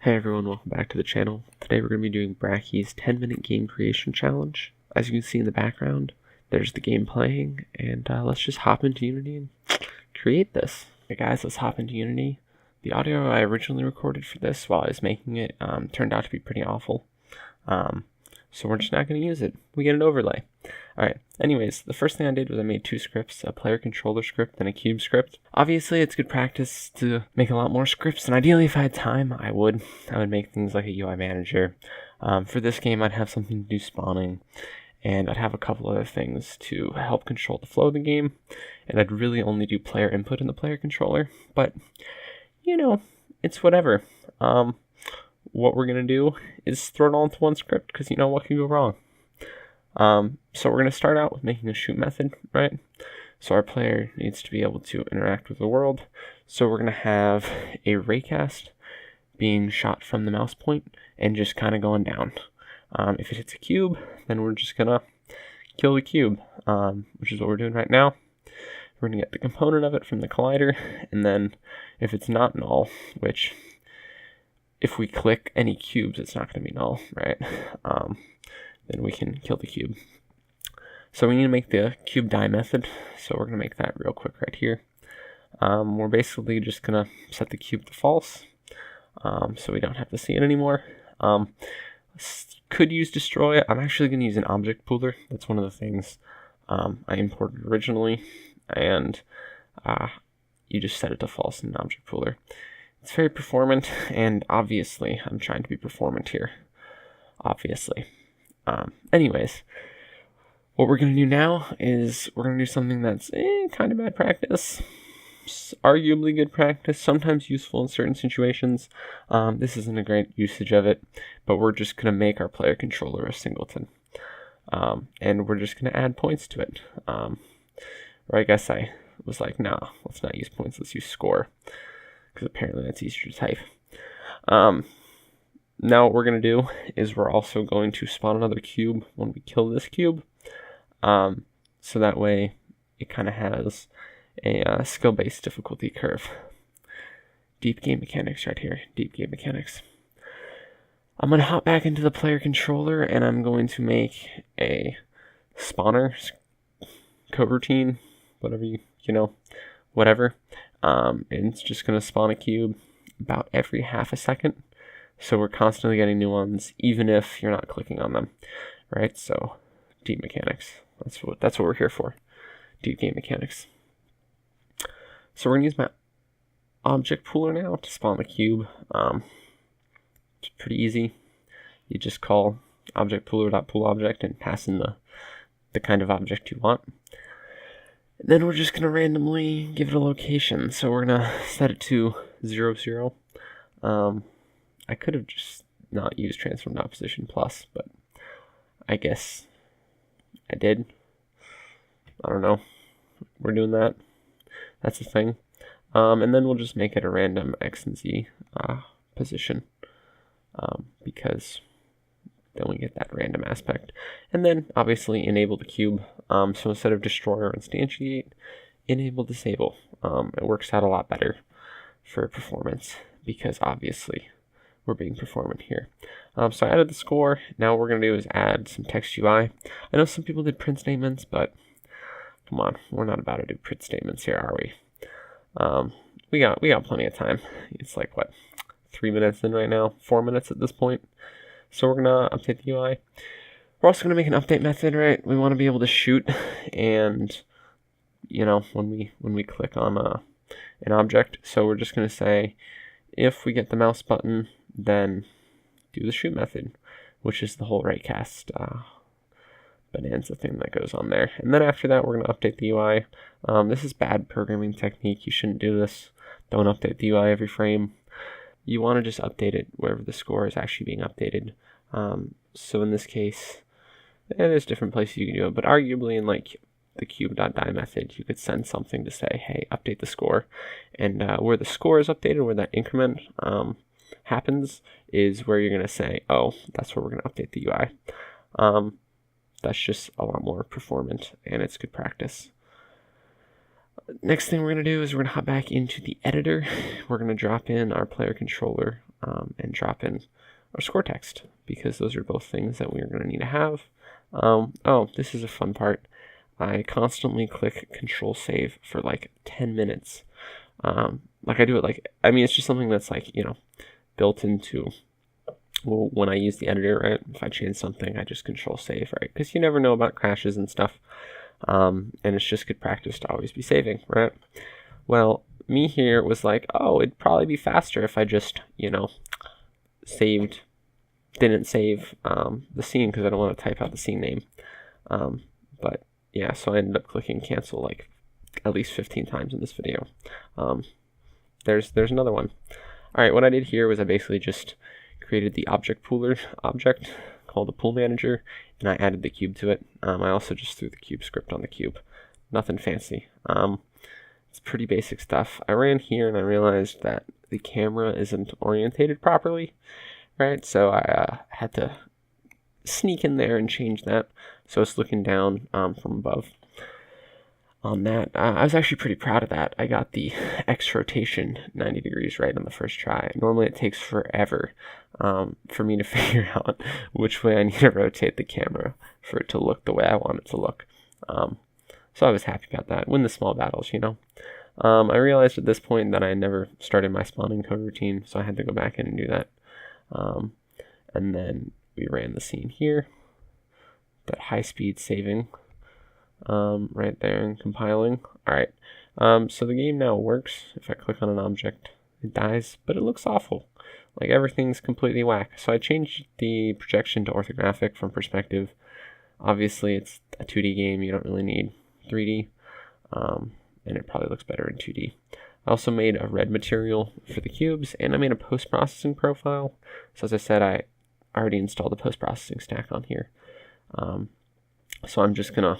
Hey everyone, welcome back to the channel. Today we're going to be doing Brackey's 10-minute game creation challenge. As you can see in the background, there's the game playing, and let's just hop into Unity and create this. Okay guys, let's hop into Unity. The audio I originally recorded for this while I was making it turned out to be pretty awful. So we're just not going to use it. We get an overlay. Alright, anyways, the first thing I did was I made two scripts, a player controller script and a cube script. Obviously, it's good practice to make a lot more scripts, and ideally if I had time, I would make things like a UI manager. For this game, I'd have something to do spawning, and I'd have a couple other things to help control the flow of the game, and I'd really only do player input in the player controller, but, you know, it's whatever. What we're going to do is throw it all into one script, because you know what can go wrong. So we're going to start out with making a shoot method, right? So our player needs to be able to interact with the world. So we're going to have a raycast being shot from the mouse point and just kind of going down. If it hits a cube, then we're just going to kill the cube, which is what we're doing right now. We're going to get the component of it from the collider, and then if it's not null, which if we click any cubes, it's not going to be null, right? Then we can kill the cube. So we need to make the cube die method, so we're going to make that real quick right here. We're basically just going to set the cube to false, so we don't have to see it anymore. Could use destroy. I'm actually going to use an object pooler. That's one of the things I imported originally, and you just set it to false in an object pooler. It's very performant, and obviously I'm trying to be performant here. Obviously. Anyways, what we're going to do now is we're going to do something that's kind of bad practice, arguably good practice, sometimes useful in certain situations. This isn't a great usage of it, but we're just going to make our player controller a singleton, and we're just going to add points to it. Or I guess I was like, nah, let's not use points, let's use score, because apparently that's easier to type. Now what we're going to do is we're also going to spawn another cube when we kill this cube. So that way it kind of has a skill-based difficulty curve. Deep game mechanics right here. Deep game mechanics. I'm going to hop back into the player controller, and I'm going to make a spawner coroutine, whatever you know, whatever. And it's just going to spawn a cube about every half a second. So we're constantly getting new ones, even if you're not clicking on them, right? So deep mechanics. That's what we're here for. Deep game mechanics. So we're gonna use my object pooler now to spawn the cube. It's pretty easy. You just call object pooler.poolObject and pass in the kind of object you want. And then we're just gonna randomly give it a location. So we're gonna set it to 0, 0. I could have just not used transform.position plus, but I guess I did. I don't know. We're doing that. That's the thing. And then we'll just make it a random X and Z position, because then we get that random aspect. And then obviously enable the cube. So instead of destroy or instantiate, enable disable. It works out a lot better for performance, because obviously we're being performant here. So I added the score. Now what we're going to do is add some text UI. I know some people did print statements, but come on, we're not about to do print statements here, are we? We got plenty of time. It's like, what, 3 minutes in right now? 4 minutes at this point. So we're going to update the UI. We're also going to make an update method, right? We want to be able to shoot, and, you know, when we click on an object. So we're just going to say, if we get the mouse button, then do the shoot method, which is the whole raycast bonanza thing that goes on there. And then after that, we're going to update the UI. This is bad programming technique. You shouldn't do this. Don't update the UI every frame. You want to just update it wherever the score is actually being updated. So in this case, there's different places you can do it, but arguably in like the cube.die method, you could send something to say, hey, update the score. And where the score is updated, where that increment happens, is where you're going to say, oh, that's where we're going to update the UI. That's just a lot more performant, and it's good practice. Next thing we're going to do is we're going to hop back into the editor. We're going to drop in our player controller and drop in our score text, because those are both things that we're going to need to have. Oh, this is a fun part. I constantly click Control Save for like 10 minutes. Like I do it like, I mean, it's just something that's like, built into, well, when I use the editor, right? If I change something, I just Control Save, right? Because you never know about crashes and stuff. And it's just good practice to always be saving, right? Well, me here was like, oh, it'd probably be faster if I just, didn't save the scene, because I don't want to type out the scene name. But yeah, so I ended up clicking cancel like at least 15 times in this video. There's another one. All right, what I did here was I basically just created the object pooler object called the pool manager, and I added the cube to it. I also just threw the cube script on the cube. Nothing fancy. It's pretty basic stuff. I ran here and I realized that the camera isn't orientated properly, right? So I had to sneak in there and change that so it's looking down from above. On that, I was actually pretty proud of that. I got the X rotation 90 degrees right on the first try. Normally it takes forever for me to figure out which way I need to rotate the camera for it to look the way I want it to look. So I was happy about that. Win the small battles, I realized at this point that I never started my spawning code routine, so I had to go back in and do that. And then we ran the scene here, that high-speed saving right there and compiling. All right, so the game now works. If I click on an object, it dies, but it looks awful. Like everything's completely whack. So I changed the projection to orthographic from perspective. Obviously, it's a 2D game. You don't really need 3D, and it probably looks better in 2D. I also made a red material for the cubes, and I made a post-processing profile. So as I said, I already installed the post-processing stack on here. So I'm just gonna,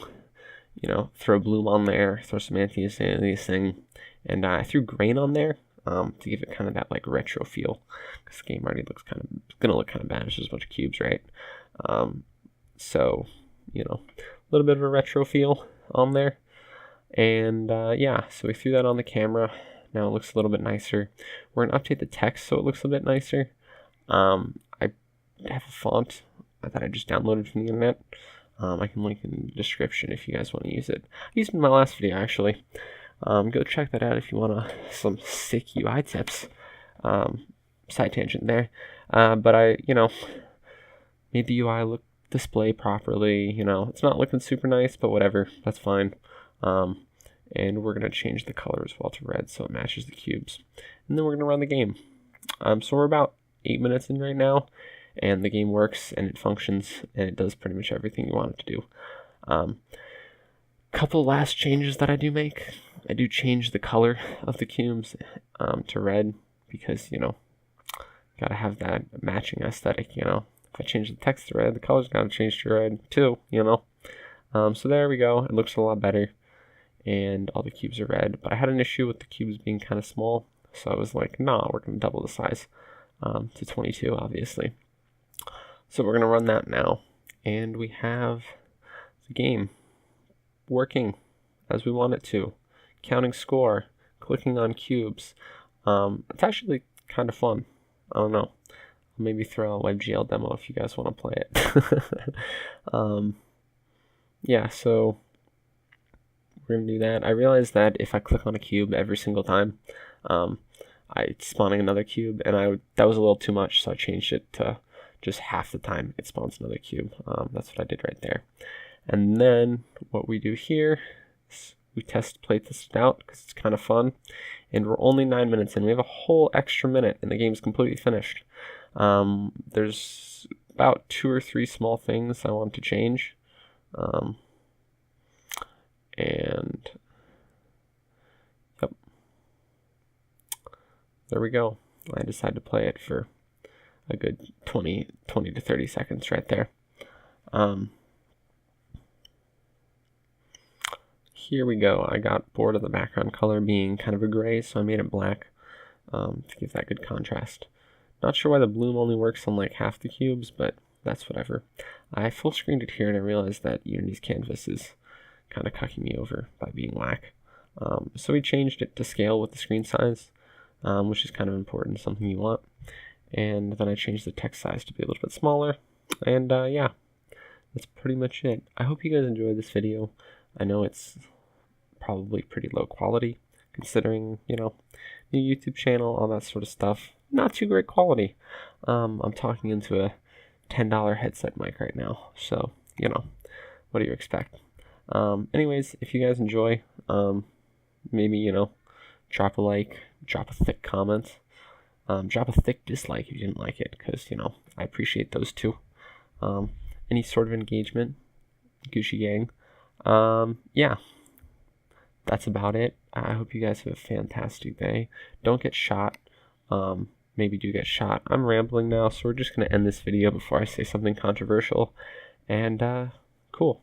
throw bloom on there, throw some anti-insanity thing, and I threw grain on there to give it kind of that like retro feel, because the game already looks gonna look kind of bad. It's just a bunch of cubes, right? So a little bit of a retro feel on there, and yeah, so we threw that on the camera. Now it looks a little bit nicer. We're gonna update the text so it looks a bit nicer. I have a font that I just downloaded from the internet. I can link in the description if you guys want to use it. I used it in my last video, actually. Go check that out if you want some sick UI tips. Side tangent there. But I, made the UI display properly. It's not looking super nice, but whatever. That's fine. And we're going to change the color as well to red so it matches the cubes. And then we're going to run the game. So we're about 8 minutes in right now, and the game works and it functions and it does pretty much everything you want it to do. Couple last changes that I do make. I do change the color of the cubes to red, because gotta have that matching aesthetic. If I change the text to red, the color's gotta change to red too. So there we go. It looks a lot better, and all the cubes are red. But I had an issue with the cubes being kind of small, so I was like, nah, we're gonna double the size to 22, obviously. So we're gonna run that now, and we have the game working as we want it to. Counting score, clicking on cubes. It's actually kind of fun. I don't know. I'll maybe throw a WebGL demo if you guys want to play it. Yeah, so we're going to do that. I realized that if I click on a cube every single time, it's spawning another cube, and that was a little too much, so I changed it to just half the time it spawns another cube. That's what I did right there. And then what we do here is we play test it out because it's kind of fun. And we're only 9 minutes in. We have a whole extra minute and the game's completely finished. There's about 2 or 3 small things I want to change. And yep, there we go. I decided to play it for a good 20 to 30 seconds right there. Here we go. I got bored of the background color being kind of a gray, so I made it black to give that good contrast. Not sure why the bloom only works on like half the cubes, but that's whatever. I full screened it here and I realized that Unity's canvas is kind of cucking me over by being whack. So we changed it to scale with the screen size, which is kind of important, something you want. and then I changed the text size to be a little bit smaller, and yeah, that's pretty much it. I hope you guys enjoyed this video. I know it's probably pretty low quality, considering, you know, new YouTube channel, all that sort of stuff. Not too great quality. I'm talking into a $10 headset mic right now, so, you know, what do you expect? Anyways, if you guys enjoy, maybe, you know, drop a like, drop a thick comment, drop a thick dislike if you didn't like it, because, you know, I appreciate those too. Any sort of engagement, Gucci gang. Yeah, that's about it. I hope you guys have a fantastic day. Don't get shot. Maybe do get shot. I'm rambling now, so we're just going to end this video before I say something controversial. And, cool.